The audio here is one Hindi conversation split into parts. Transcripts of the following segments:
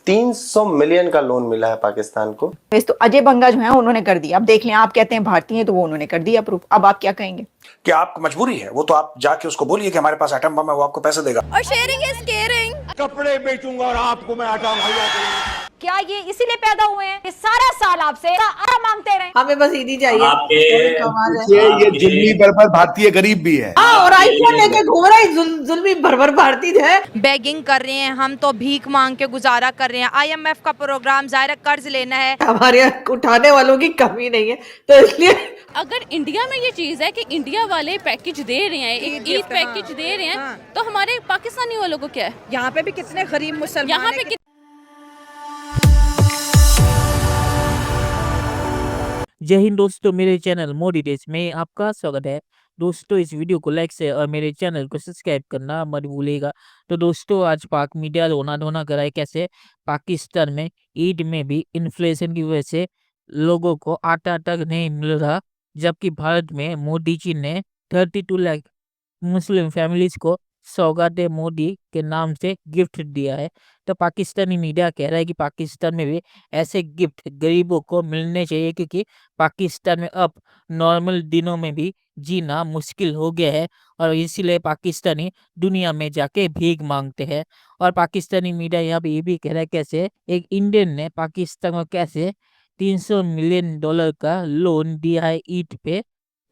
300 मिलियन का लोन मिला है पाकिस्तान को। तो अजय बंगा जो है उन्होंने कर दिया। अब देख लें, आप कहते हैं भारतीय हैं तो वो उन्होंने कर दिया प्रूफ। अब आप क्या कहेंगे? कि आपको मजबूरी है, वो तो आप जाके उसको बोलिए कि हमारे पास एटम बम है, वो आपको पैसे देगा। और शेयरिंग इज केयरिंग। कपड़े बेचूंगा और आपको मैं आटा मुहैया करूंगा। क्या ये इसीलिए पैदा हुए हैं कि सारा साल आपसे आटा मांगते रहे? हमें बस ईदी चाहिए। कमाल है। ये जुल्मी बर्बर भारतीय गरीब भी है। और आईफोन लेके घूम रहा है जुल्मी भरभर भारतीय है। बेगिंग कर रहे हैं, हम तो भीख मांग के गुजारा कर रहे हैं। IMF का प्रोग्राम जाहिर कर्ज लेना है। हमारे यहाँ उठाने वालों की कमी नहीं है, तो इसलिए अगर इंडिया में ये चीज है कि इंडिया वाले पैकेज दे रहे हैं, एक ईद पैकेज दे रहे हैं, तो हमारे पाकिस्तानी वालों को क्या है? यहाँ पे भी कितने गरीब मुसलमान यहाँ पे जय हिंद दोस्तों, मेरे चैनल मोदी देश में आपका स्वागत है। दोस्तों, इस वीडियो को लाइक से और मेरे चैनल को सब्सक्राइब करना मत भूलिएगा। तो दोस्तों, आज पाक मीडिया रोना धोना कराए कैसे पाकिस्तान में ईद में भी इन्फ्लेशन की वजह से लोगों को आटा तक नहीं मिल रहा, जबकि भारत में मोदी जी ने 32 लाख मुस्लिम फैमिलीज को सौगात मोदी के नाम से गिफ्ट दिया है। तो पाकिस्तानी मीडिया कह रहा है कि पाकिस्तान में भी ऐसे गिफ्ट गरीबों को मिलने चाहिए, क्योंकि पाकिस्तान में अब नॉर्मल दिनों में भी जीना मुश्किल हो गया है और इसीलिए पाकिस्तानी दुनिया में जाके भीख मांगते हैं। और पाकिस्तानी मीडिया यहाँ पे ये भी कह रहा है कैसे एक इंडियन ने पाकिस्तान को कैसे 300 मिलियन डॉलर का लोन दिया है ईद पे।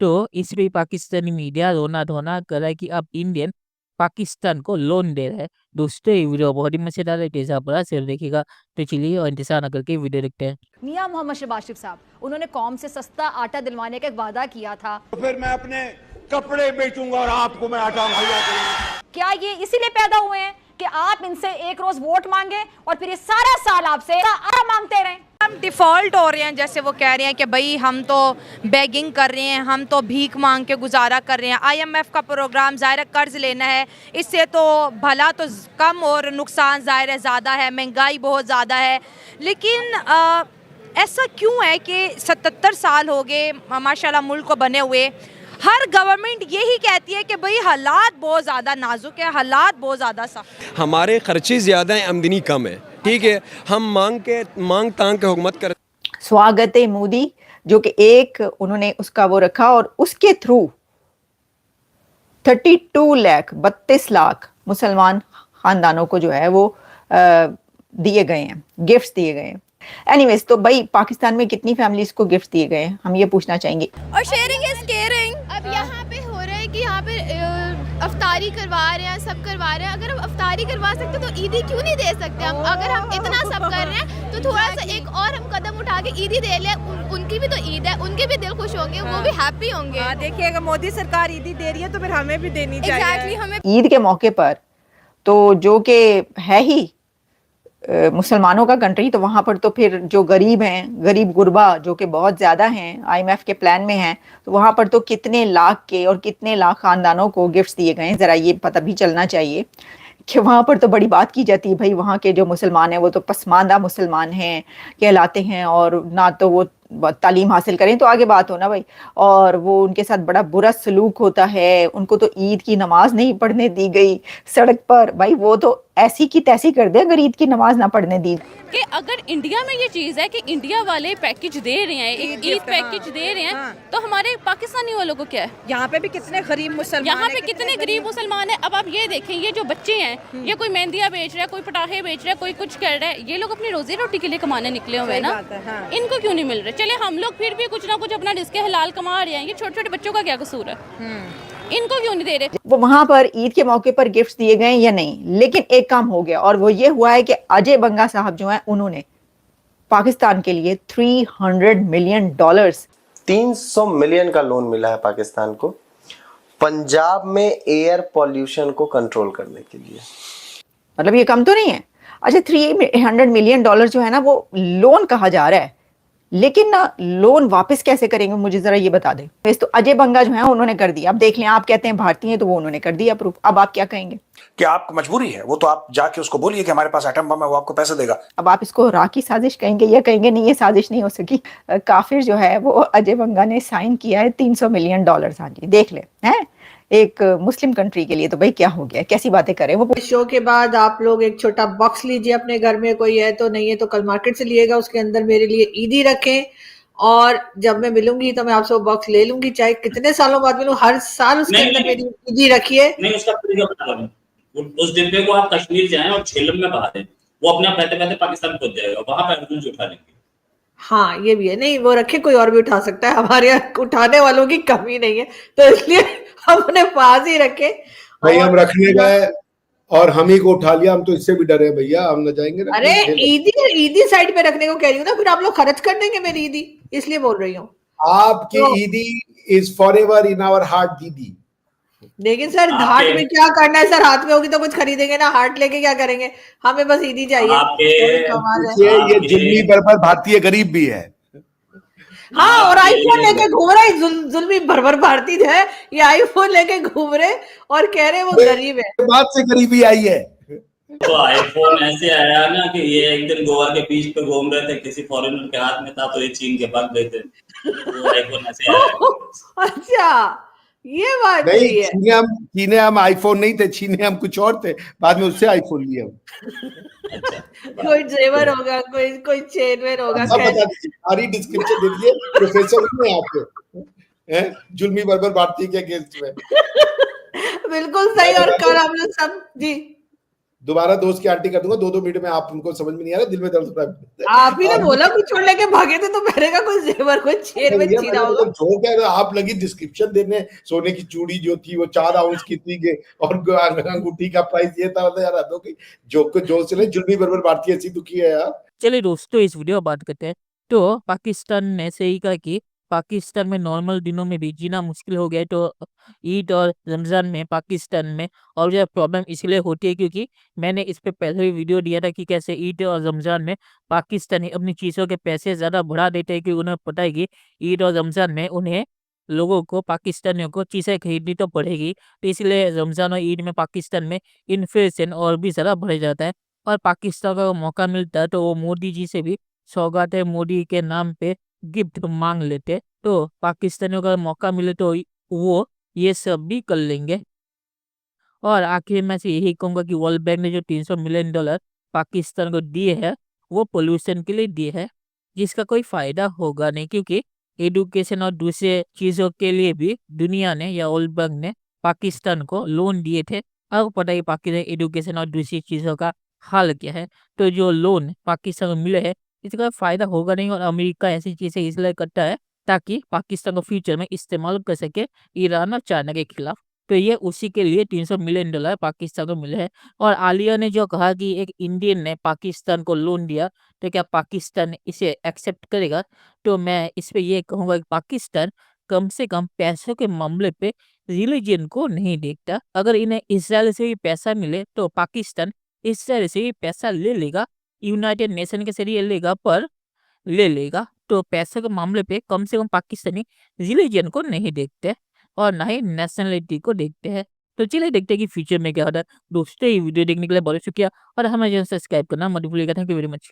तो इस पे पाकिस्तानी मीडिया रोना धोना कर रहा है कि अब इंडियन पाकिस्तान को लोन दे रहा है। दोस्तों, ये वीडियो बहुत ही मजेदार है, तेजा बड़ा शेयर देखिएगा। तो चलिए और इंतजार न करके वीडियो देखते हैं। मियां मोहम्मद शहबाज शरीफ साहब, उन्होंने कौम से सस्ता आटा दिलवाने का एक वादा किया था। तो फिर मैं अपने कपड़े बेचूंगा और आपको मैं आटा मुहैया करूंगा। क्या ये इसीलिए पैदा हुए हैं कि आप इनसे एक रोज वोट मांगे और फिर ये सारा साल आपसे आटा मांगते रहे? हम डिफॉल्ट हो रहे हैं, जैसे वो कह रहे हैं कि भाई हम तो बेगिंग कर रहे हैं, हम तो भीख मांग के गुजारा कर रहे हैं। IMF का प्रोग्राम जाहिर कर्ज लेना है, इससे तो भला तो कम और नुकसान जाहिर है ज़्यादा है, महंगाई बहुत ज़्यादा है। लेकिन ऐसा क्यों है कि 77 साल हो गए माशाल्लाह मुल्क को बने हुए, हर गवर्नमेंट यही कहती है कि भाई हालात बहुत ज़्यादा नाजुक है, हालात बहुत ज़्यादा सख्त। हमारे खर्चे ज़्यादा हैं, आमदनी कम है। ठीक है, हम मांग तांग के हुकूमत कर। स्वागत है मोदी, जो कि एक उन्होंने उसका वो रखा और उसके थ्रू 32 लाख मुसलमान खानदानों को जो है वो दिए गए हैं, गिफ्ट्स दिए गए हैं। एनीवेज, तो भाई पाकिस्तान में कितनी फैमिलीज को गिफ्ट दिए गए हैं, हम ये पूछना चाहेंगे। और शेयरिंग इज केयरिंग। अब यहाँ पे हो रहा है कि यहाँ पे अफ्तारी करवा रहे हैं, सब करवा रहे हैं। अगर हम अफ्तारी करवा सकते तो ईदी क्यों नहीं दे सकते हम? अगर हम इतना सब कर रहे हैं तो थोड़ा सा एक और हम कदम उठा के ईदी दे लें। उनकी भी तो ईद है, उनके भी दिल खुश होंगे, वो भी हैप्पी होंगे। देखिए, अगर मोदी सरकार ईदी दे रही है तो फिर हमें भी देनी चाहिए। एग्जैक्टली, हमें ईद के मौके पर तो जो कि है ही मुसलमानों का कंट्री, तो वहां पर तो फिर जो गरीब हैं, गरीब गुरबा जो कि बहुत ज्यादा हैं, IMF के प्लान में हैं, तो वहां पर तो कितने लाख के और कितने लाख खानदानों को गिफ्ट्स दिए गए हैं। जरा ये पता भी चलना चाहिए कि वहां पर तो बड़ी बात की जाती है, भाई वहां के जो मुसलमान हैं वो तो पसमानदा मुसलमान हैं कहलाते हैं, और ना तो वो तालीम हासिल करें तो आगे बात हो ना भाई, और वो उनके साथ बड़ा बुरा सलूक होता है। उनको तो ईद की नमाज नहीं पढ़ने दी गई सड़क पर, भाई वो तो ऐसी की तैसी कर दे अगर ईद की नमाज ना पढ़ने दी। कि अगर इंडिया में ये चीज है कि इंडिया वाले पैकेज दे रहे हैं, एक ईद पैकेज दे रहे हैं, तो हमारे पाकिस्तानी वालों को क्या है? यहाँ पे भी कितने गरीब मुसलमान यहाँ पे कितने गरीब मुसलमान है। अब आप ये देखें, ये जो बच्चे हैं, ये कोई मेहंदियाँ बेच रहा है, कोई पटाखे बेच रहा है, कोई कुछ कर रहा है। ये लोग अपनी रोजी रोटी के लिए कमाने निकले हुए हैं ना, इनको क्यों नहीं मिल रहे? चले हम लोग फिर भी कुछ ना कुछ अपना रिस्क हलाल कमा रहे हैं, ये छोटे छोटे बच्चों का क्या कसूर है? इनको क्यों नहीं दे रहे? वो वहां पर ईद के मौके पर गिफ्ट्स दिए गए या नहीं, लेकिन एक काम हो गया, और वो ये हुआ है कि अजय बंगा साहब जो हैं उन्होंने पाकिस्तान के लिए $300 मिलियन 300 मिलियन का लोन मिला है पाकिस्तान को पंजाब में एयर पॉल्यूशन को कंट्रोल करने के लिए। मतलब ये कम तो नहीं है। अच्छा, $300 मिलियन जो है ना वो लोन कहा जा रहा है, लेकिन ना लोन वापस कैसे करेंगे मुझे जरा ये बता दें। तो अजय बंगा जो है उन्होंने कर दिया। अब देख लें, आप कहते हैं भारतीय हैं तो वो उन्होंने कर दिया प्रूफ। अब आप क्या कहेंगे? कि आपको मजबूरी है, वो तो आप जाके उसको बोलिए कि हमारे पास एटम बम है, वो आपको पैसे देगा। अब आप इसको राह की साजिश कहेंगे या कहेंगे नहीं ये साजिश नहीं हो सकी, काफिर जो है वो अजय बंगा ने साइन किया है $300 मिलियन। हाँ जी, देख ले हैं एक मुस्लिम कंट्री के लिए तो भाई क्या हो गया, कैसी बातें करें वो। शो के बाद आप लोग एक छोटा बॉक्स लीजिए अपने घर में, कोई है तो, नहीं है तो कल मार्केट से लिएगा, उसके अंदर मेरे लिए ईदी रखें, और जब मैं मिलूंगी तो मैं आपसे वो बॉक्स ले लूंगी, चाहे कितने सालों बाद मिलूं, हर साल उसके अंदर मेरी ईदी रखिए। नहीं, उसका तरीका बता रहा हूं। उस डिब्बे को आप कश्मीर जाएं और झेलम में बहा दें, वो अपने आप बहते बहते पाकिस्तान पहुंच जाएगा, वहां पे अर्जुन उठा लेंगे। हाँ ये भी है, नहीं वो रखे, कोई और भी उठा सकता है, हमारे यहाँ उठाने वालों की कमी नहीं है, तो इसलिए हम अपने पास ही रखे। भाई हम रखने गए और हम ही को उठा लिया, हम तो इससे भी डरे भैया, हम न जाएंगे। अरे ईदी साइड पे रखने को कह रही हूँ ना, फिर आप लोग खर्च कर देंगे मेरी ईदी, इसलिए बोल रही हूँ। आपकी ईदी is forever in our heart दीदी। लेकिन सर हार्ट में क्या करना है सर, हाथ में होगी तो कुछ खरीदेंगे ना, हार्ट लेके क्या करेंगे, हमें बस ईदी चाहिए। कमाल है। ये जुल्मी बर्बर भारतीय गरीब भी है। हाँ, और आईफोन लेके घूम रहे जुल्मी भरभर भारती है, ये आईफोन लेके घूम रहे और कह रहे वो गरीब है। बात से गरीबी आई है। तो आईफोन ऐसे आया ना कि ये एक दिन गोवा के बीच पे घूम रहे थे, किसी फॉरेनर के हाथ में था, तो ये छीन के भाग गए थे, तो आईफोन ऐसे आया। अच्छा, ये बात नहीं, है। छीने हम आईफोन नहीं थे, छीने हम कुछ और थे, बाद में उससे आईफोन लिए हम। कोई जेवर होगा, कोई चेन वेन होगा। सब बता दीजिए, सारी डिस्क्रिप्शन दे दीजिए, प्रोफेसर में आपके हैं जुल्मी बर्बर भारती के अगेंस्ट में। बिल्कुल सही। और कल हम लोग सब जी दोबारा दोस्त की आंटी कर दूंगा, 2-2 मिनट में, आप उनको समझ में नहीं आ रहा, दिल में दर्द हो रहा है। आप ही ने बोला कुछ छोड़ लेके भागे थे, तो मैंने कहा कोई जेवर कोई चेन वेन छीना होगा। जो कह रहे आप लगी डिस्क्रिप्शन देने, सोने की चूड़ी जो थी वो 4 आउंस की थी और अंगूठी का प्राइस ये था, यार हद हो गई। जो से जुल्मी बर्बर भारती ऐसी दुखी है यार। चलिए दोस्तों, इस वीडियो में बात करते हैं। तो पाकिस्तान ने सही कहा कि पाकिस्तान में नॉर्मल दिनों में भी जीना मुश्किल हो गया है, तो ईद और रमज़ान में पाकिस्तान में और ज़्यादा प्रॉब्लम इसलिए होती है क्योंकि मैंने इस पे पहले भी वीडियो दिया था कि कैसे ईद और रमज़ान में पाकिस्तानी अपनी चीज़ों के पैसे ज़्यादा बढ़ा देते हैं, क्योंकि उन्हें पता है कि ईद और रमज़ान में उन्हें लोगों को, पाकिस्तानियों को चीज़ें खरीदनी तो पड़ेगी, तो इसलिए रमज़ान और ईद में पाकिस्तान में इन्फ्लेशन और भी ज़्यादा बढ़ जाता है। और पाकिस्तान को मौका मिलता है तो वो मोदी जी से भी सौगातें मोदी के नाम पे गिफ्ट मांग लेते, तो पाकिस्तानियों का मौका मिले तो वो ये सब भी कर लेंगे। और आखिर में से यही कहूँगा कि वर्ल्ड बैंक ने जो $300 मिलियन पाकिस्तान को दिए हैं, वो पोल्यूशन के लिए दिए हैं, जिसका कोई फ़ायदा होगा नहीं, क्योंकि एडुकेशन और दूसरे चीज़ों के लिए भी दुनिया ने या वर्ल्ड बैंक ने पाकिस्तान को लोन दिए थे। अब पता ही पाकिस्तान एडुकेशन और दूसरी चीज़ों का हाल क्या है, तो जो लोन पाकिस्तान को मिले हैं इसका फ़ायदा होगा नहीं, और अमेरिका ऐसी चीज़ें इसलिए करता है ताकि पाकिस्तान को फ्यूचर में इस्तेमाल कर सके ईरान और चाइना के खिलाफ। तो ये उसी के लिए $300 मिलियन पाकिस्तान को मिले हैं। और आलिया ने जो कहा कि एक इंडियन ने पाकिस्तान को लोन दिया, तो क्या पाकिस्तान इसे एक्सेप्ट करेगा? तो मैं इस पे ये कहूँगा कि पाकिस्तान कम से कम पैसों के मामले पे रिलीजन को नहीं देखता। अगर इन्हें इसराइल से भी पैसा मिले तो पाकिस्तान इसराइल से भी पैसा ले लेगा, यूनाइटेड नेशन के जरिए लेगा, पर ले लेगा। तो पैसे के मामले पे कम से कम पाकिस्तानी रिलीजन को नहीं देखते और ना ही नेशनलिटी को देखते हैं। तो चलिए देखते हैं कि फ्यूचर में क्या होता है। दोस्तों, ये वीडियो देखने के लिए बहुत शुक्रिया और हमारे चैनल सब्सक्राइब करना मत भूलिएगा। Thank you very much.